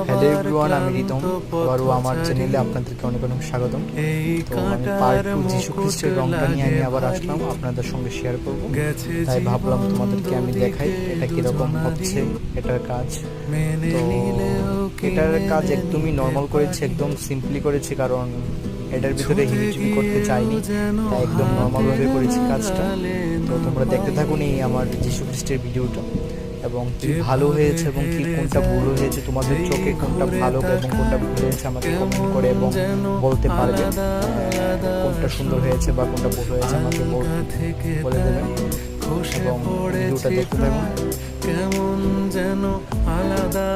Hello everyone, আমি রিতম। আবারও আমার চ্যানেলে আপনাদেরকে অনেক অনেক স্বাগতম। তো আমি পার্ট 2 যীশু খ্রিস্টের রংটা নিয়ে আমি আবার আসলাম, আপনাদের সঙ্গে শেয়ার করব। তাই ভাবলাম তোমাদেরকে আমি দেখাই এটা কীরকম হচ্ছে এটার কাজ। তো এটার কাজ একদমই নর্মাল করেছি, একদম সিম্পলি করেছি, কারণ এটার ভিতরে হিবিজিবি করতে চাইনি, তাই একদম নর্মালভাবে করেছি কাজটা। তো তোমরা দেখতে থাকুন এই আমার যীশু খ্রিস্টের ভিডিওটা, এবং কি ভালো হয়েছে এবং কি কোনটা ভুল হয়েছে, তোমাদের চোখে কোনটা ভালো এবং কোনটা ভুল হয়েছে আমাকে কমেন্ট করে এবং বলতে পারবে। কোনটা সুন্দর হয়েছে বা কোনটা ভুল হয়েছে আমাকে বলে দেবেন, এবং ভিডিওটা দেখতে থাকুন। কেমন যেন আলাদা